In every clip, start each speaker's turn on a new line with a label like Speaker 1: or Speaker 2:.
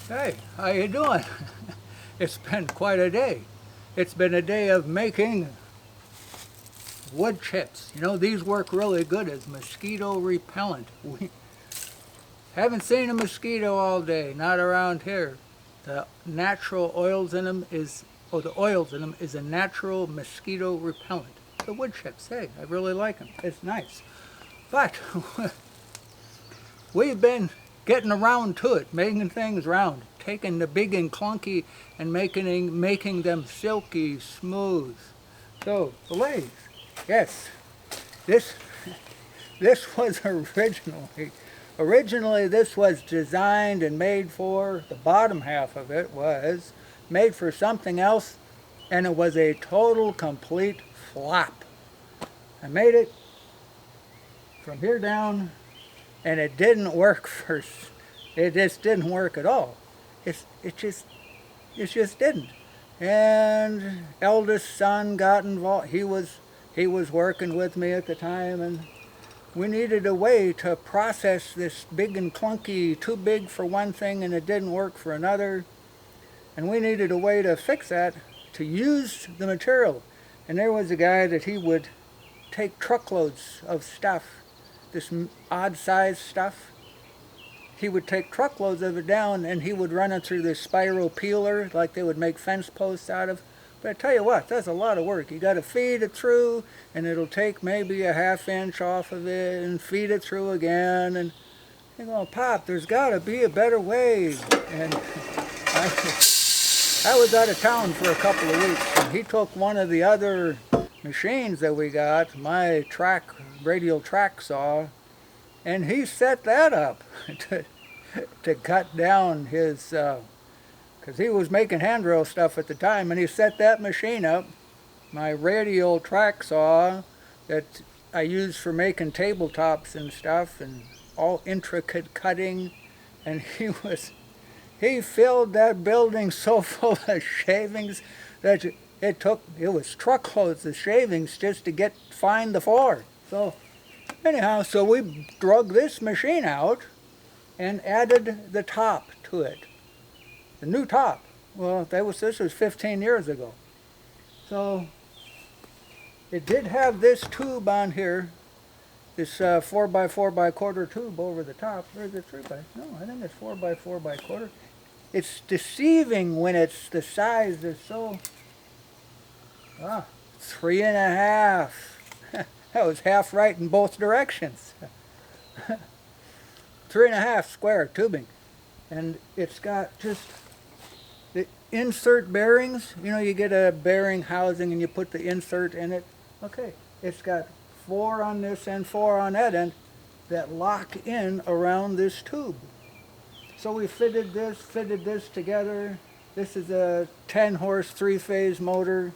Speaker 1: Hey, how you doing? It's been quite a day. It's been a day of making wood chips. You know, these work really good as mosquito repellent. We haven't seen a mosquito all day, not around here. The natural oils in them is, oh, the oils in them is a natural mosquito repellent. The wood chips, hey, I really like them. It's nice. But we've been getting around to it, making things round, taking the big and clunky and making them silky, smooth. So the lathe, yes, this this was originally this was designed and made for, the bottom half of it was made for something else, and it was a total complete flop. I made it from here down, and it didn't work it just didn't work at all. It just didn't. And eldest son got involved. He was working with me at the time, and we needed a way to process this big and clunky, too big for one thing and it didn't work for another. And we needed a way to fix that, to use the material. And there was a guy that he would take truckloads of stuff, this odd size stuff. He would take truckloads of it down and he would run it through this spiral peeler like they would make fence posts out of. But I tell you what, that's a lot of work. You got to feed it through, and it'll take maybe a ½ inch off of it and feed it through again. And you go, Pop, there's got to be a better way. And I was out of town for a couple of weeks, and he took one of the other machines that we got, my radial track saw, and he set that up to cut down his, because he was making handrail stuff at the time, and he set that machine up, my radial track saw that I use for making tabletops and stuff and all intricate cutting, and he filled that building so full of shavings that it was truckloads of shavings just to find the floor. So anyhow, so we drug this machine out and added the top to it. The new top. Well, this was 15 years ago. So it did have this tube on here, this 4x4x1/4 tube over the top. Or is it 3x? No, I think it's 4x4x1/4. It's deceiving when it's the size is so 3.5. That was half right in both directions. 3.5 square tubing, and it's got just the insert bearings. You know, you get a bearing housing and you put the insert in it. Okay, it's got 4 on this end, 4 on that end that lock in around this tube. So we fitted this together. This is a 10 horse 3-phase motor.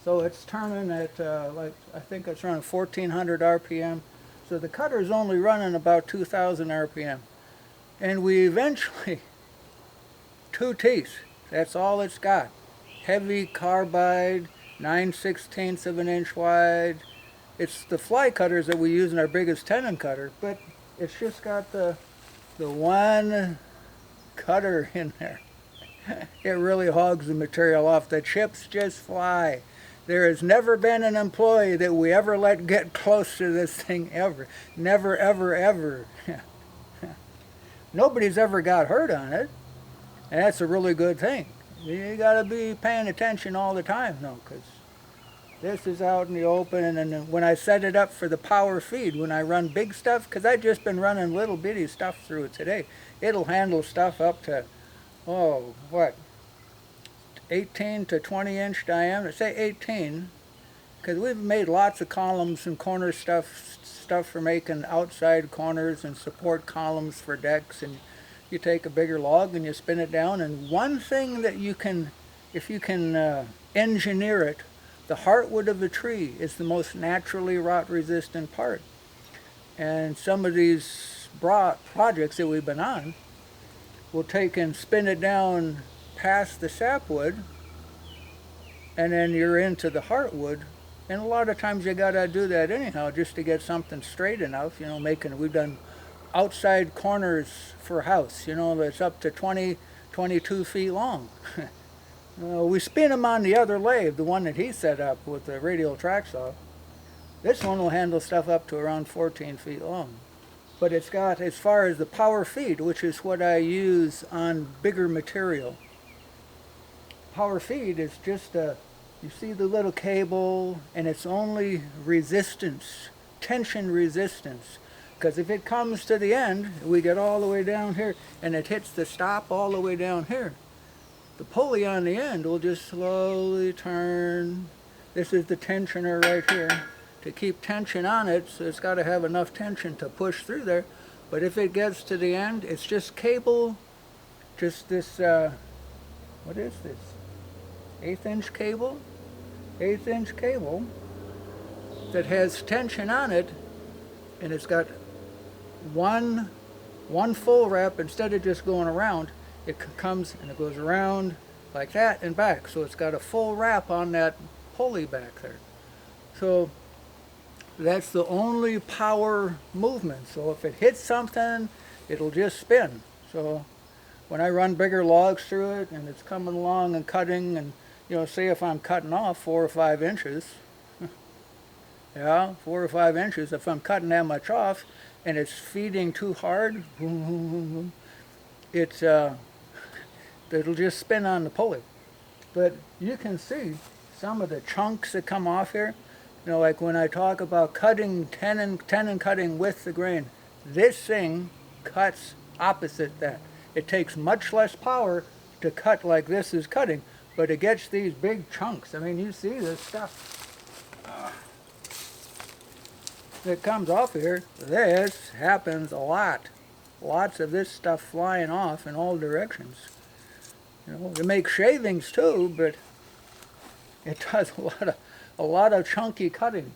Speaker 1: So it's turning at I think it's running 1400 RPM. So the cutter's only running about 2000 RPM. And we eventually, 2 teeth, that's all it's got. Heavy carbide, 9/16 of an inch wide. It's the fly cutters that we use in our biggest tenon cutter, but it's just got the one cutter in there. It really hogs the material off. The chips just fly. There has never been an employee that we ever let get close to this thing ever. Never, ever, ever. Nobody's ever got hurt on it, and that's a really good thing. You got to be paying attention all the time, though, because this is out in the open, and then when I set it up for the power feed, when I run big stuff, because I've just been running little bitty stuff through it today, it'll handle stuff up to, 18 to 20 inch diameter, say 18, because we've made lots of columns and corner stuff for making outside corners and support columns for decks, and you take a bigger log and you spin it down, and one thing that you can, if you can engineer it, the heartwood of the tree is the most naturally rot resistant part. And some of these projects that we've been on, we'll take and spin it down past the sapwood, and then you're into the heartwood. And a lot of times you gotta do that anyhow just to get something straight enough. You know, we've done outside corners for a house, you know, that's up to 20, 22 feet long. We spin them on the other lathe, the one that he set up with the radial track saw. This one will handle stuff up to around 14 feet long. But it's got, as far as the power feed, which is what I use on bigger material. Power feed is just a, you see the little cable, and it's only resistance, tension resistance. Because if it comes to the end, we get all the way down here, and it hits the stop all the way down here. The pulley on the end will just slowly turn. This is the tensioner right here. To keep tension on it, so it's got to have enough tension to push through there. But if it gets to the end, it's just cable, just this, what is this? 1/8 inch cable? 1/8 inch cable that has tension on it, and it's got one full wrap. Instead of just going around, it comes and it goes around like that and back. So it's got a full wrap on that pulley back there. So that's the only power movement. So if it hits something, it'll just spin. So when I run bigger logs through it and it's coming along and cutting, and you know, say if I'm cutting off 4 or 5 inches, yeah, 4 or 5 inches, if I'm cutting that much off and it's feeding too hard, it's it'll just spin on the pulley. But you can see some of the chunks that come off here. You know, like when I talk about cutting tenon cutting with the grain, this thing cuts opposite that. It takes much less power to cut like this is cutting, but it gets these big chunks. I mean, you see this stuff that comes off here. This happens a lot. Lots of this stuff flying off in all directions. You know, they make shavings too, but it does a lot of chunky cutting.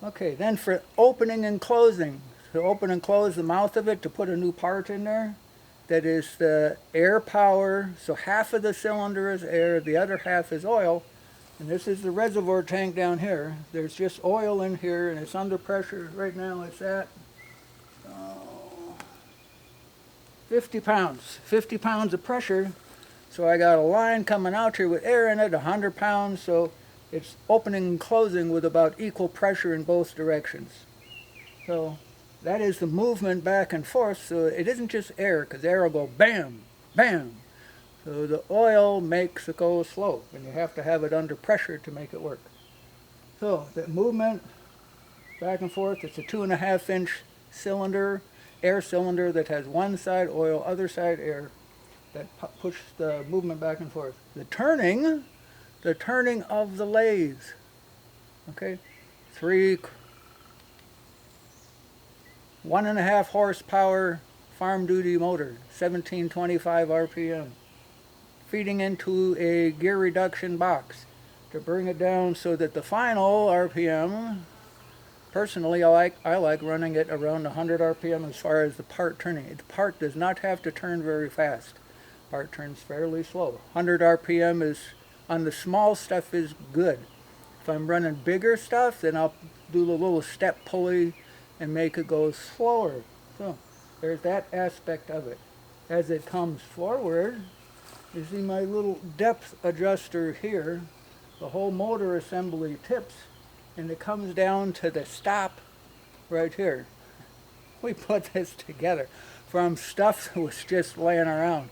Speaker 1: Okay, then for opening and closing, to open and close the mouth of it, to put a new part in there, that is the air power. So half of the cylinder is air, the other half is oil, and this is the reservoir tank down here. There's just oil in here, and it's under pressure. Right now it's at 50 pounds. 50 pounds of pressure. So I got a line coming out here with air in it, 100 pounds, so it's opening and closing with about equal pressure in both directions. So that is the movement back and forth. So it isn't just air, because air will go bam, bam. So the oil makes it go slow, and you have to have it under pressure to make it work. So the movement back and forth, it's a 2.5 inch cylinder, air cylinder that has one side oil, other side air, that push the movement back and forth. The turning of the lathe, okay, 1.5 horsepower farm duty motor, 1725 RPM, feeding into a gear reduction box to bring it down so that the final RPM, personally I like running it around 100 RPM as far as the part turning. The part does not have to turn very fast. Part turns fairly slow. 100 RPM is, on the small stuff, is good. If I'm running bigger stuff, then I'll do the little step pulley and make it go slower. So there's that aspect of it. As it comes forward, you see my little depth adjuster here. The whole motor assembly tips, and it comes down to the stop right here. We put this together from stuff that was just laying around.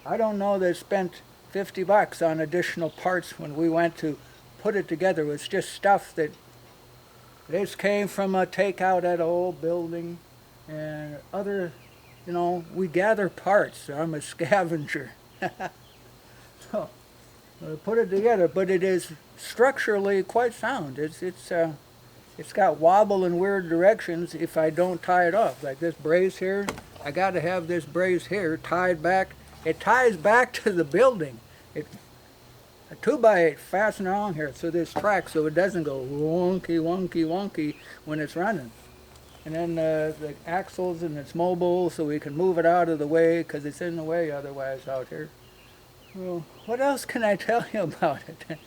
Speaker 1: I don't know they spent 50 bucks on additional parts when we went to put it together. It was just stuff that this came from a takeout at an old building, and other, you know, we gather parts. I'm a scavenger. So we put it together, but it is structurally quite sound. It's got wobble in weird directions if I don't tie it off. Like this brace here, I got to have this brace here tied back. It ties back to the building. A 2x8 fastened on here so this track, so it doesn't go wonky, wonky, wonky when it's running. And then the axles, and it's mobile, so we can move it out of the way because it's in the way otherwise out here. Well, what else can I tell you about it?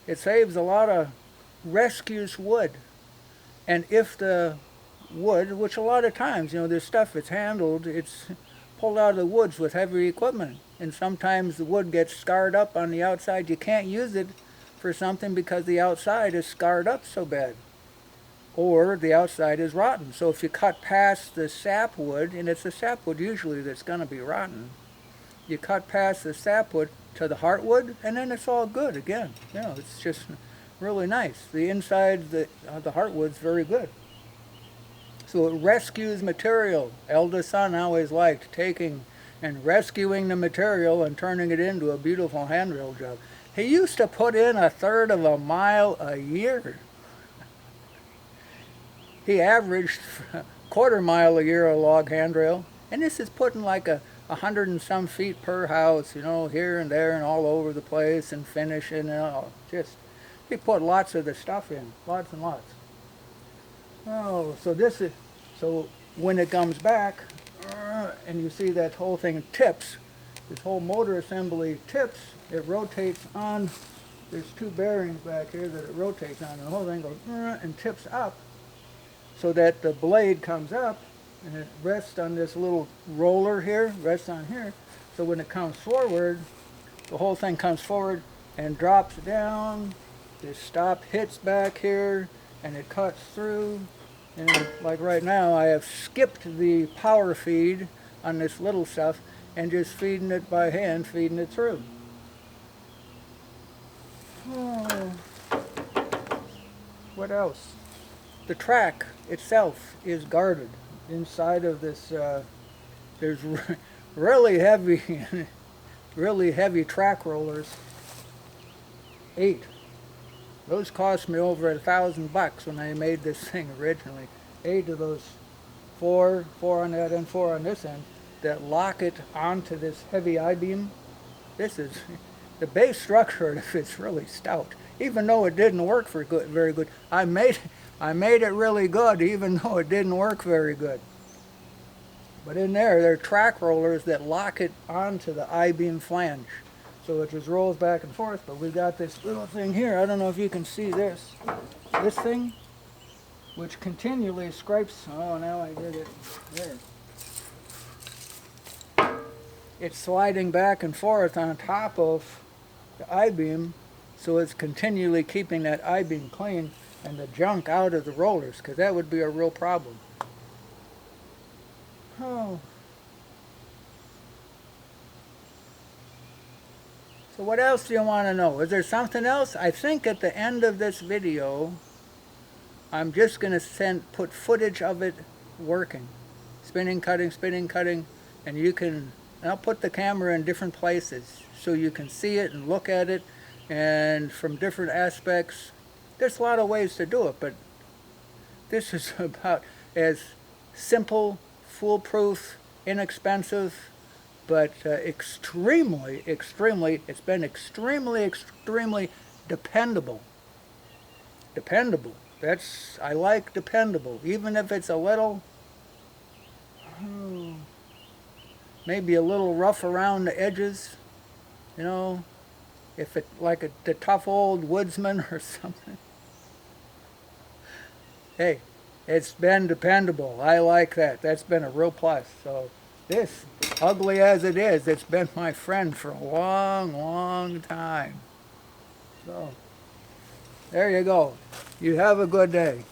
Speaker 1: It saves a lot of rescues wood. And if the wood, which a lot of times, this stuff it's handled, it's pulled out of the woods with heavy equipment. And sometimes the wood gets scarred up on the outside. You can't use it for something because the outside is scarred up so bad. Or the outside is rotten. So if you cut past the sapwood, and it's the sapwood usually that's going to be rotten, you cut past the sapwood to the heartwood, and then it's all good again. It's just really nice. The inside, the heartwood's very good. So it rescues material. Eldest son always liked taking and rescuing the material and turning it into a beautiful handrail job. He used to put in 1/3 of a mile a year. He averaged 1/4 mile a year of log handrail, and this is putting like 100 and some feet per house, here and there and all over the place, and finishing and all. He put lots of the stuff in, lots and lots. Oh, so when it comes back, and you see that whole thing tips, this whole motor assembly tips, it rotates on, there's 2 bearings back here that it rotates on, and the whole thing goes and tips up, so that the blade comes up, and it rests on this little roller here, rests on here, so when it comes forward, the whole thing comes forward and drops down, this stop hits back here, and it cuts through. And like right now, I have skipped the power feed on this little stuff and just feeding it by hand, feeding it through. Oh. What else? The track itself is guarded. Inside of this, there's really heavy track rollers. 8. Those cost me over $1,000 when I made this thing originally. 8 of those, 4 on that end, 4 on this end, that lock it onto this heavy I-beam. This is the base structure of it's really stout. Even though it didn't work very good, I made it really good, even though it didn't work very good. But in there are track rollers that lock it onto the I-beam flange. So it just rolls back and forth, but we've got this little thing here. I don't know if you can see this. This thing, which continually scrapes. Oh, now I did it. There. It's sliding back and forth on top of the I-beam, so it's continually keeping that I-beam clean and the junk out of the rollers, because that would be a real problem. Oh. So what else do you want to know? Is there something else? I think at the end of this video, I'm just going to put footage of it working. Spinning, cutting, and I'll put the camera in different places so you can see it and look at it, and from different aspects. There's a lot of ways to do it, but this is about as simple, foolproof, inexpensive, but it's been extremely dependable. I like dependable, even if it's a little, maybe a little rough around the edges, if it like the tough old woodsman or something. Hey, it's been dependable. I like that. That's been a real plus. So this, ugly as it is, it's been my friend for a long time. So there you go. You have a good day.